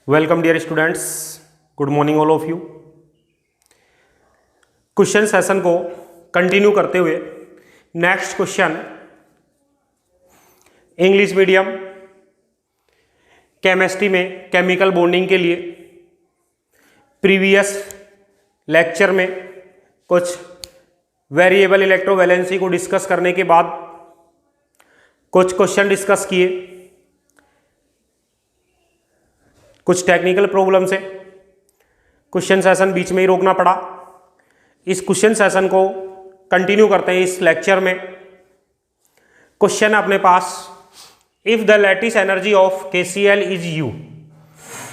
Welcome dear students, good morning all of you. Question session को continue करते हुए next question English medium chemistry में chemical bonding के लिए प्रीवियस लेक्चर में कुछ वेरिएबल इलेक्ट्रोवैलेंसी को डिस्कस करने के बाद कुछ क्वेश्चन डिस्कस किए, कुछ टेक्निकल प्रॉब्लम से क्वेश्चन सेशन बीच में ही रोकना पड़ा। इस क्वेश्चन सेशन को कंटिन्यू करते हैं। इस लेक्चर में क्वेश्चन है अपने पास, if the lattice energy of KCl is U,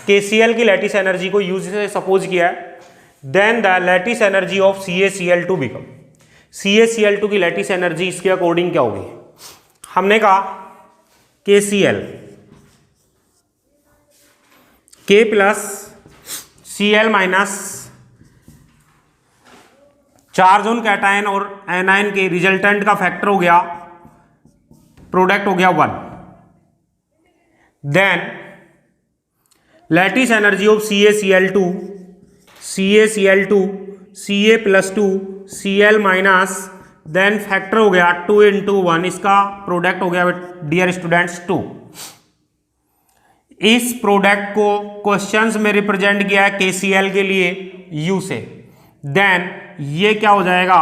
KCl की लैटिस एनर्जी को U से सपोज किया है, then the lattice energy of CaCl2 become, CaCl2 की लैटिस एनर्जी इसके अकॉर्डिंग क्या होगी। हमने कहा KCl K plus Cl minus charge on cation और एनायन के रिजल्टेंट का फैक्टर हो गया, प्रोडक्ट हो गया 1। Then lattice energy of CaCl2 Ca plus 2 Cl minus, then factor हो गया 2 into 1, इसका प्रोडक्ट हो गया डियर स्टूडेंट्स 2। इस प्रोडक्ट को क्वेश्चंस में रिप्रेजेंट किया है KCl के लिए U से, देन ये क्या हो जाएगा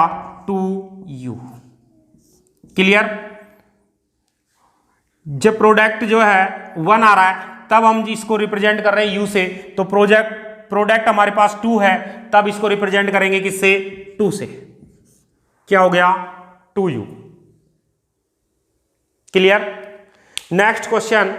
2U। क्लियर। जब प्रोडक्ट जो है 1 आ रहा है तब हम इसको रिप्रेजेंट कर रहे हैं U से, तो प्रोडक्ट हमारे पास 2 है, तब इसको रिप्रेजेंट करेंगे किससे 2 से, क्या हो गया 2U। Clear. Next question,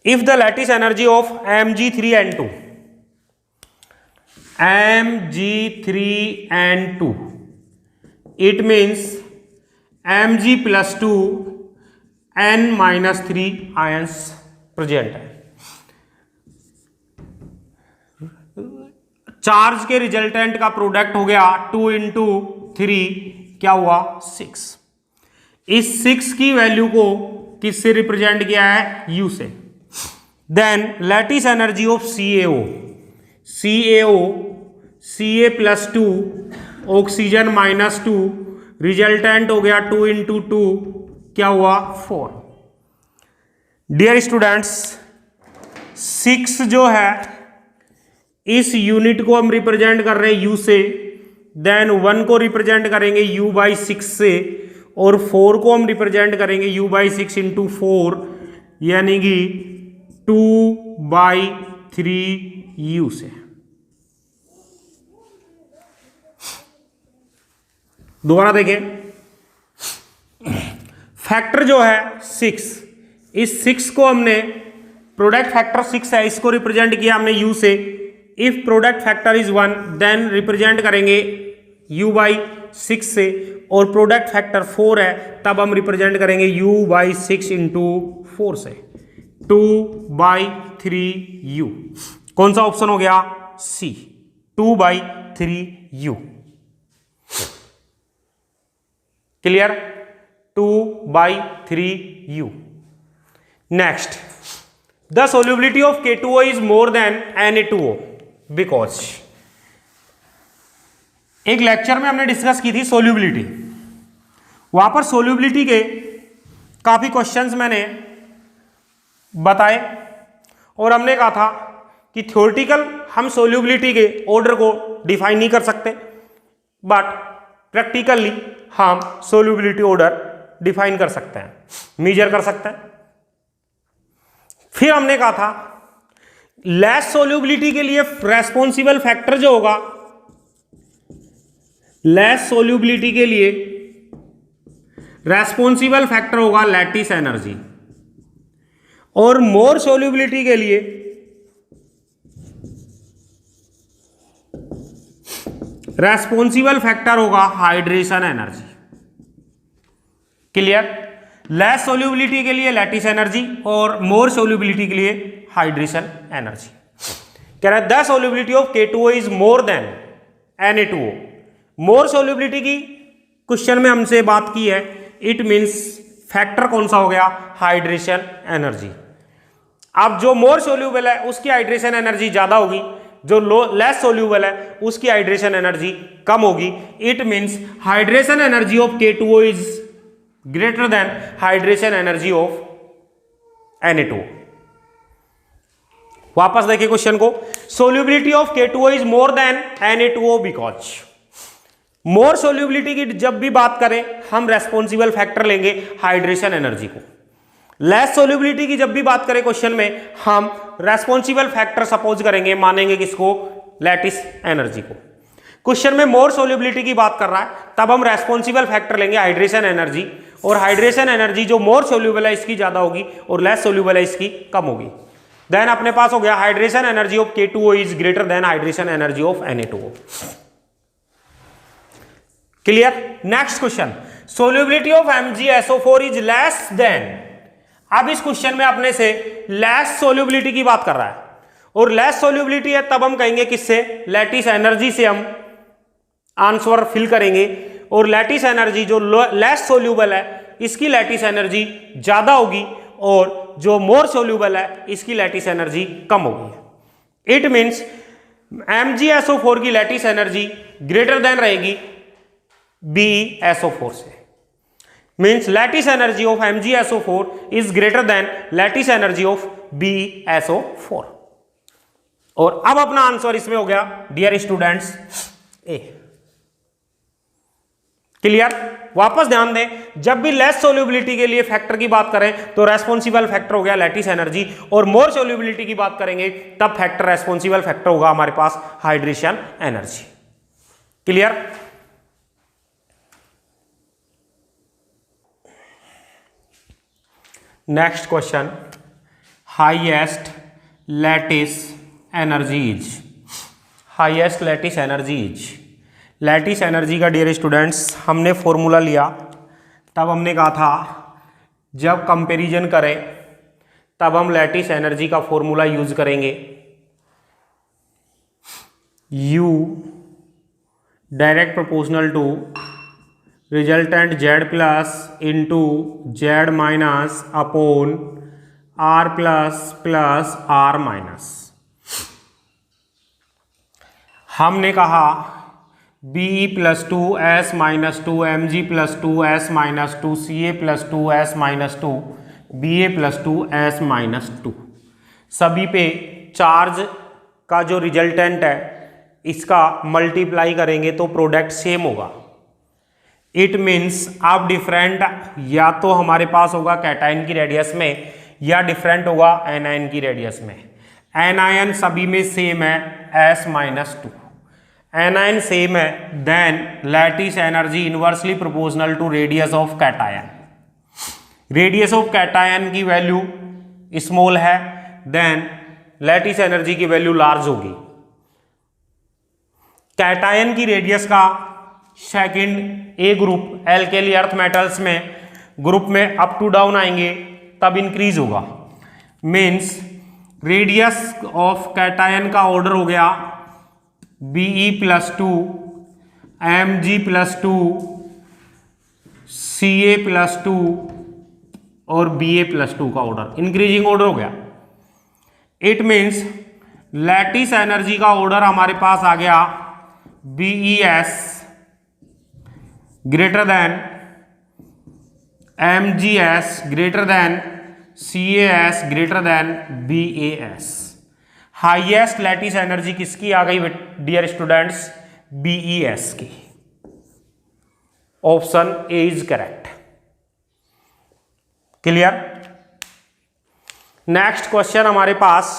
if the lattice energy of Mg3N2 it means Mg plus 2 N minus 3 ions present है। चार्ज के रिजल्टेंट का प्रोडक्ट हो गया 2 into 3, क्या हुआ 6। इस 6 की वैल्यू को किससे रिप्रेजेंट किया है U से। Then lattice energy of Ca plus 2 oxygen minus 2, resultant हो गया 2 into 2, क्या हुआ 4। डियर स्टूडेंट्स 6 जो है इस यूनिट को हम रिप्रेजेंट कर रहे हैं U से, देन 1 को रिप्रेजेंट करेंगे U/6 से, और 4 को हम रिप्रेजेंट करेंगे U/6 into 4, यानी कि 2/3U से। दोबारा देखें, फैक्टर जो है 6, इस 6 को हमने प्रोडक्ट फैक्टर 6 है, इसको रिप्रेजेंट किया हमने U से। If product factor is 1 then represent करेंगे U/6 से, और प्रोडक्ट फैक्टर 4 है तब हम रिप्रेजेंट करेंगे U/6 into 4 से, 2/3U। कौन सा ऑप्शन हो गया C, 2/3U। Clear, 2/3U। Next, the solubility of K2O is more than Na2O because, एक लेक्चर में हमने डिस्कस की थी सोल्यूबिलिटी, वहां पर सोल्यूबिलिटी के काफी क्वेश्चंस मैंने बताए, और हमने कहा था कि थ्योरेटिकल हम सोल्यूबिलिटी के ऑर्डर को डिफाइन नहीं कर सकते, बट प्रैक्टिकली हम सोल्यूबिलिटी ऑर्डर डिफाइन कर सकते हैं, मेजर कर सकते हैं। फिर हमने कहा था लेस सोल्यूबिलिटी के लिए रेस्पॉन्सिबल फैक्टर जो होगा, लेस सोल्यूबिलिटी के लिए रेस्पॉन्सिबल फैक्टर होगा लैटिस एनर्जी, और मोर सोल्यूबिलिटी के लिए रेस्पॉन्सिबल फैक्टर होगा hydration energy. Clear. Less solubility के लिए लैटिस एनर्जी और मोर सोल्यूबिलिटी के लिए हाइड्रेशन एनर्जी। कह रहा है the solubility of K2O is more than Na2O। More solubility की क्वेश्चन में हमसे बात की है, इट मीन्स फैक्टर कौन सा हो गया, हाइड्रेशन एनर्जी। अब जो मोर सोल्यूबल है उसकी हाइड्रेशन एनर्जी ज्यादा होगी, जो लेस सोल्यूबल है उसकी हाइड्रेशन एनर्जी कम होगी। It means hydration energy of K2O is greater than hydration energy of Na2। वापस देखिए क्वेश्चन को, solubility of K2O is more than Na2O because more solubility की जब भी बात करें हम रेस्पॉन्सिबल फैक्टर लेंगे हाइड्रेशन एनर्जी को, लेस सोल्यूबिलिटी की जब भी बात करें क्वेश्चन में हम रेस्पॉन्सिबल फैक्टर सपोज करेंगे, मानेंगे किसको, लैटिस एनर्जी को। क्वेश्चन में मोर सोल्यूबिलिटी की बात कर रहा है तब हम रेस्पॉन्सिबल फैक्टर लेंगे हाइड्रेशन एनर्जी, और हाइड्रेशन एनर्जी जो मोर सोल्यूबल है इसकी ज्यादा होगी और लेस सोल्यूबल है इसकी कम होगी। देन अपने पास हो गया hydration energy of K2O is greater than hydration energy of Na2O। Clear. Next question, solubility of MgSO4 is less than. अब इस क्वेश्चन में अपने से लेस सोल्यूबिलिटी की बात कर रहा है, और लेस सोल्यूबिलिटी है तब हम कहेंगे किससे, लैटिस एनर्जी से हम आंसर फिल करेंगे, और लैटिस एनर्जी जो लेस सोल्यूबल है इसकी लैटिस एनर्जी ज्यादा होगी, और जो मोर सोल्यूबल है इसकी लैटिस एनर्जी कम होगी। इट मीन्स MgSO4 की लैटिस एनर्जी ग्रेटर देन रहेगी BeSO4 से, means lattice energy of MgSO4 is greater than lattice energy of BeSO4। और अब अपना आंसर इसमें हो गया डियर स्टूडेंट्स ए। क्लियर। वापस ध्यान दें, जब भी लेस सोल्यूबिलिटी के लिए फैक्टर की बात करें तो रेस्पॉन्सिबल फैक्टर हो गया लैटिस एनर्जी, और मोर सोल्यूबिलिटी की बात करेंगे तब फैक्टर रेस्पॉन्सिबल फैक्टर होगा हमारे पास hydration energy. Clear. Next question, highest lattice energy is, highest lattice energy is, lattice energy का डियर स्टूडेंट्स हमने फॉर्मूला लिया, तब हमने कहा था जब कंपैरिजन करें तब हम लैटिस एनर्जी का फॉर्मूला यूज करेंगे, U direct proportional to resultant Z plus into Z minus upon R plus plus R minus. हमने कहा Be plus 2 S minus 2 Mg plus 2 S minus 2 Ca plus 2 S minus 2 Ba plus 2 S minus 2, सभी पे charge का जो resultant है इसका multiply करेंगे तो प्रोडक्ट सेम होगा। इट मीन्स अब डिफरेंट या तो हमारे पास होगा कैटायन की रेडियस में या डिफरेंट होगा एनायन की रेडियस में। एनायन सभी में सेम है S माइनस 2, एनायन सेम है, then lattice energy inversely proportional to radius of cation. Radius of cation की वैल्यू स्मॉल है, देन लैटिस एनर्जी की वैल्यू लार्ज होगी। कैटायन की रेडियस का second A group alkali earth metals में group में up to down आएंगे तब इंक्रीज होगा, मीन्स रेडियस ऑफ कैटायन का ऑर्डर हो गया Be plus 2 Mg plus 2 Ca plus 2 और Ba प्लस 2 का ऑर्डर इंक्रीजिंग ऑर्डर हो गया। इट मीन्स लैटिस एनर्जी का ऑर्डर हमारे पास आ गया Bes greater than Mgs greater than Cas greater than Bas। Highest lattice energy किसकी आ गई डियर स्टूडेंट्स, Bes की। Option A is correct. Clear. Next question हमारे पास,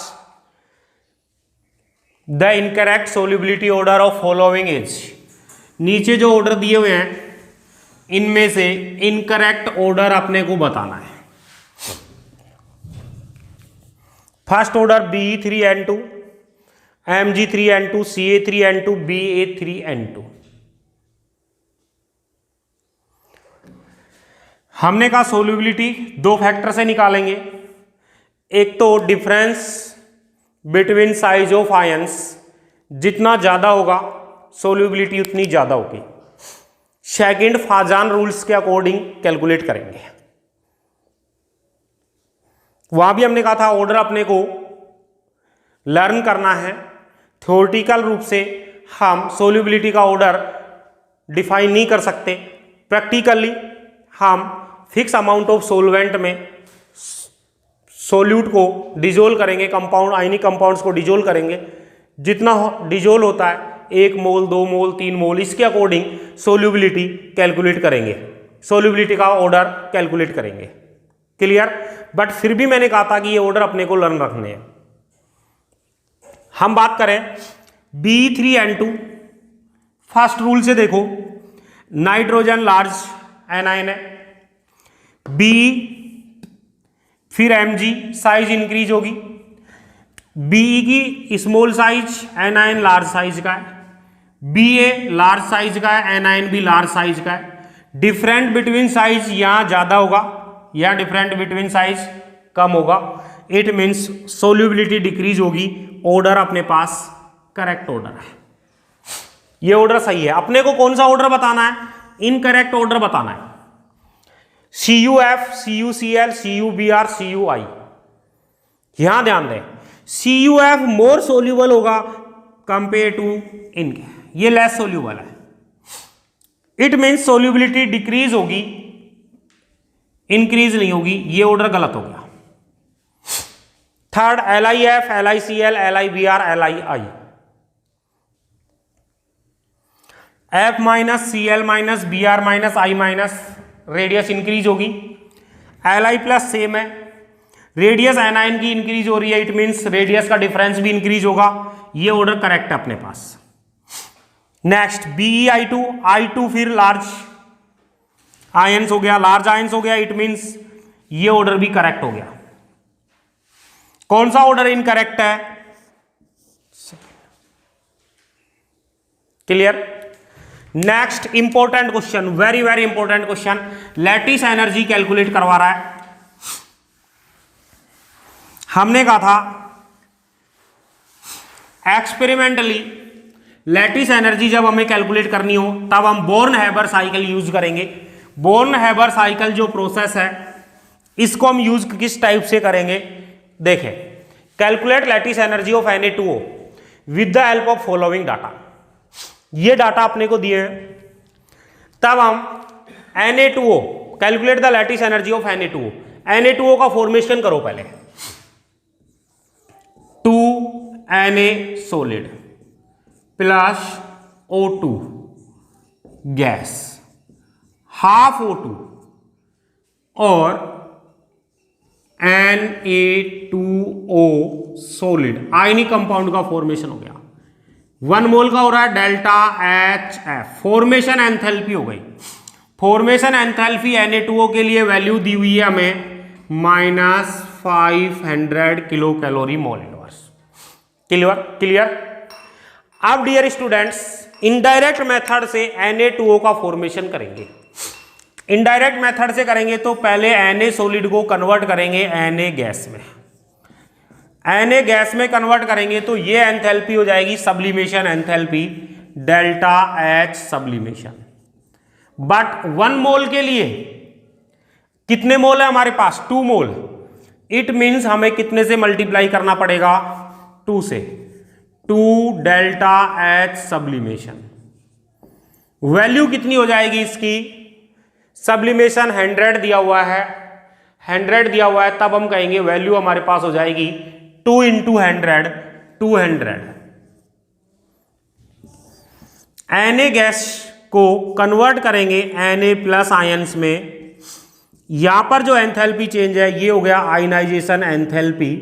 the incorrect solubility order of following is, नीचे जो ऑर्डर दिए हुए हैं इनमें से इनकरेक्ट ऑर्डर अपने को बताना है। First order Be3N2 Mg3N2 Ca3N2 Ba3N2। हमने कहा सोल्यूबिलिटी दो फैक्टर से निकालेंगे, एक तो difference between size of ions, जितना ज्यादा होगा सोल्यूबिलिटी उतनी ज्यादा होगी। सेकंड फाजान रूल्स के अकॉर्डिंग कैलकुलेट करेंगे। वहां भी हमने कहा था ऑर्डर अपने को लर्न करना है। थ्योरेटिकल रूप से हम सोल्यूबिलिटी का ऑर्डर डिफाइन नहीं कर सकते। प्रैक्टिकली हम फिक्स अमाउंट ऑफ सोलवेंट में सोल्यूट को डिजोल्व करेंगे, कंपाउंड आयनिक कंपाउंड्स को डिजोल्व करेंगे। जितना डिजोल्व होता है 1 मोल 2 मोल 3 मोल, इसके अकॉर्डिंग सोल्यूबिलिटी कैलकुलेट करेंगे, सोल्यूबिलिटी का ऑर्डर कैलकुलेट करेंगे। क्लियर? बट फिर भी मैंने कहा था कि ये ऑर्डर अपने को लर्न रखने हैं। हम बात करें B3N2, फर्स्ट रूल से देखो, नाइट्रोजन लार्ज एनायन है, बी फिर Mg साइज इंक्रीज होगी, बी की small size, anion large size का है, Ba लार्ज साइज का है, एनायन भी लार्ज साइज का है। डिफरेंट बिटवीन साइज यहां ज्यादा होगा, या डिफरेंट बिटवीन साइज कम होगा। इट मीन्स सोल्यूबिलिटी डिक्रीज होगी। ऑर्डर अपने पास करेक्ट ऑर्डर है, ये ऑर्डर सही है। अपने को कौन सा ऑर्डर बताना है? इनकरेक्ट ऑर्डर बताना है। CuF, CuCl, CuBr, Cui, यहां ध्यान दें, CuF मोर सोल्यूबल होगा कंपेयर टू इनके, ये लेस सोल्यूबल है। इट मीन्स सोल्यूबिलिटी डिक्रीज होगी, इंक्रीज नहीं होगी। ये ऑर्डर गलत हो गया। Third LiF, LiCl, LiBr, Lii, F minus Cl minus Br minus I minus, radius increase होगी। Li प्लस सेम है, रेडियस एनायन की इंक्रीज हो रही है, इट मीन्स रेडियस का डिफरेंस भी इंक्रीज होगा। ये ऑर्डर करेक्ट है अपने पास। नेक्स्ट BeI2, I2 फिर लार्ज आयंस हो गया, लार्ज आयंस हो गया, इट मीन्स ये ऑर्डर भी करेक्ट हो गया। कौन सा ऑर्डर इनकरेक्ट है? Clear? Next important question, very very important question, lattice energy calculate करवा रहा है। हमने कहा था एक्सपेरिमेंटली लैटिस एनर्जी जब हमें कैलकुलेट करनी हो तब हम बोर्न हैबर साइकिल यूज करेंगे। बोर्न हैबर साइकिल जो प्रोसेस है इसको हम यूज किस टाइप से करेंगे? देखें, calculate lattice energy of Na2O with the help of following data. ये डाटा अपने को दिए हैं, तब हम Na2O calculate the lattice energy of Na2O। Na2O का फॉर्मेशन करो पहले, 2Na solid plus O2 gas, half O2 और Na2O सॉलिड आयनिक कंपाउंड का फॉर्मेशन हो गया। 1 मोल का हो रहा है डेल्टा HF, फॉर्मेशन एंथैल्पी हो गई। फॉर्मेशन एंथैल्पी Na2O के लिए वैल्यू दी हुई है हमें -500 kilo calorie mole inverse. Clear? अब डियर स्टूडेंट्स, इनडायरेक्ट मेथड से Na2O का फॉर्मेशन करेंगे। इनडायरेक्ट मेथड से करेंगे तो पहले Na सॉलिड को कन्वर्ट करेंगे Na गैस में। Na गैस में कन्वर्ट करेंगे तो ये एंथैल्पी हो जाएगी sublimation enthalpy, delta H sublimation. But 1 मोल के लिए कितने मोल है हमारे पास? 2 मोल। इट मीन्स हमें कितने से मल्टीप्लाई करना पड़ेगा? 2 से। 2 डेल्टा H सब्लिमेशन। वैल्यू कितनी हो जाएगी इसकी? सब्लिमेशन 100 दिया हुआ है, 100 दिया हुआ है, तब हम कहेंगे वैल्यू हमारे पास हो जाएगी 2 × 100, 200। Na गैस को कन्वर्ट करेंगे Na प्लस आयंस में। यहां पर जो एंथैल्पी चेंज है ये हो गया आयनाइजेशन एंथैल्पी।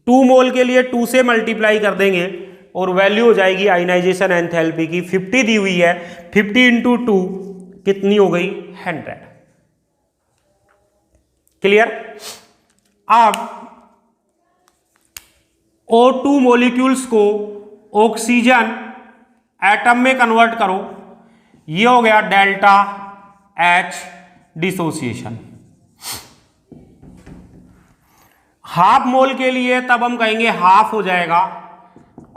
2 मोल के लिए 2 से मल्टीप्लाई कर देंगे और वैल्यू हो जाएगी आयनाइजेशन एंथैल्पी की 50 दी हुई है, 50 × 2 कितनी हो गई? 100। क्लियर? अब O2 मॉलिक्यूल्स को ऑक्सीजन एटम में कन्वर्ट करो, ये हो गया delta H dissociation. Half mole के लिए तब हम कहेंगे हाफ हो जाएगा,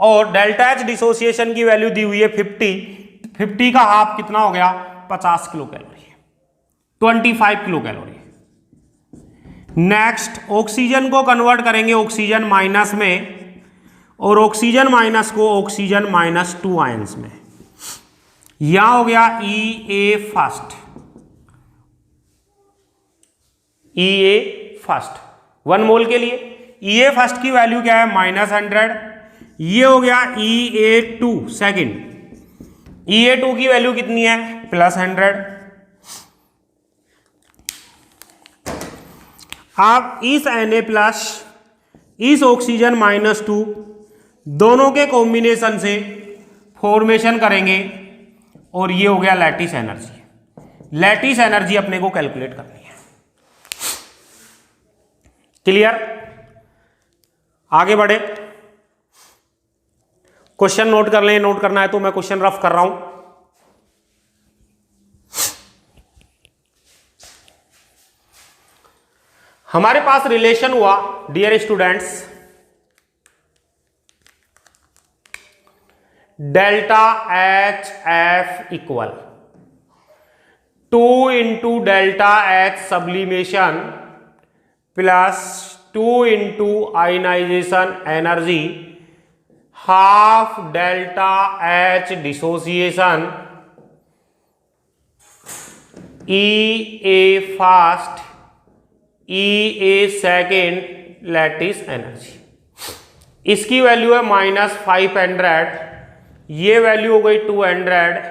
और डेल्टा H डिसोसिएशन की वैल्यू दी हुई है 50, 50 का हाफ कितना हो गया? 50 kilo calorie, 25 kilo calorie. Next oxygen को कन्वर्ट करेंगे ऑक्सीजन माइनस में, और ऑक्सीजन माइनस को ऑक्सीजन -2 आयंस में। यहां हो गया EA फर्स्ट, EA फर्स्ट 1 मोल के लिए। EA फर्स्ट की वैल्यू क्या है -100। ये हो गया EA2 सेकंड, EA2 की वैल्यू कितनी है +100। आप इस Na+ इस ऑक्सीजन -2 दोनों के कॉम्बिनेशन से फॉर्मेशन करेंगे, और ये हो गया लैटिस एनर्जी। लैटिस एनर्जी अपने को कैलकुलेट करनी है। क्लियर? आगे बढ़े, क्वेश्चन नोट कर लें। नोट करना है तो मैं क्वेश्चन रफ कर रहा हूं। हमारे पास रिलेशन हुआ dear students, delta HF equal 2 into delta H sublimation plus 2 into ionisation energy half delta H dissociation EA first EA second lattice energy. इसकी वैल्यू है -500, ये वैल्यू हो गई 200,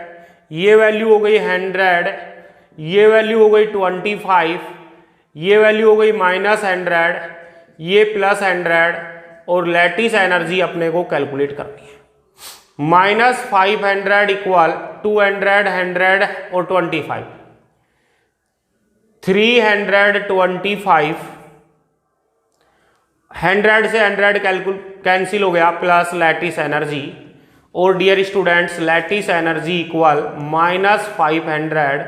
ये वैल्यू हो गई 100, ये वैल्यू हो गई 25, ये वैल्यू हो गई -100, ये +100, और लैटिस एनर्जी अपने को कैलकुलेट करनी है। -500 इक्वल 200, 100 और 25, 325, 100 से 100 कैंसिल हो गया, प्लस लैटिस एनर्जी। और dear students, lattice energy equal -500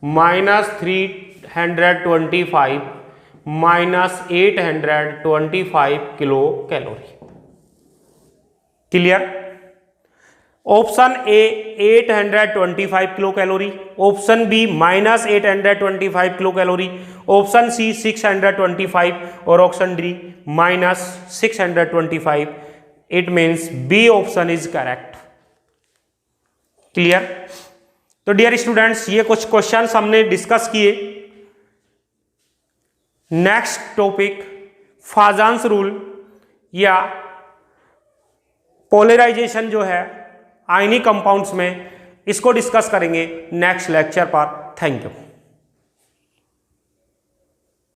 -325 -825 kilo calorie. Clear? Option A 825 kilo calorie, option B -825 kilo calorie, option C 625 और option D -625। It means B option is correct. Clear? तो dear students, ये कुछ questions हमने discuss किए। Next topic Fajans rule या polarisation जो है ionic compounds में, इसको डिस्कस करेंगे नेक्स्ट लेक्चर पर। Thank you.